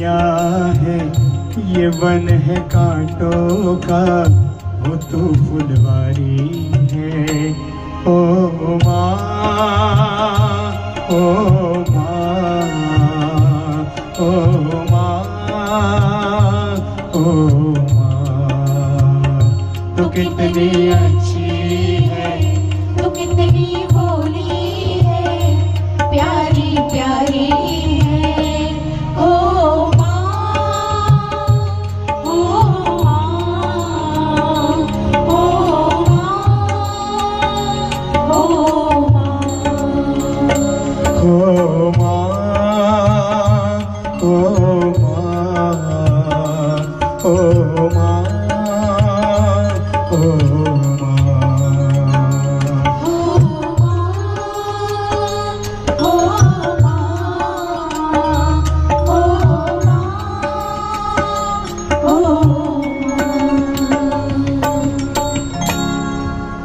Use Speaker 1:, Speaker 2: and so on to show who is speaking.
Speaker 1: दुनिया है ये वन है कांटों का, वो तू फुलवारी है। ओ माँ, ओ माँ, ओ माँ, ओ माँ, तू कितनी अच्छी है,
Speaker 2: तू कितनी भोली है, प्यारी प्यारी है। ओ माँ, ओ माँ, ओ माँ, ओ माँ।
Speaker 1: ओ माँ, ओ माँ, ओ माँ, ओ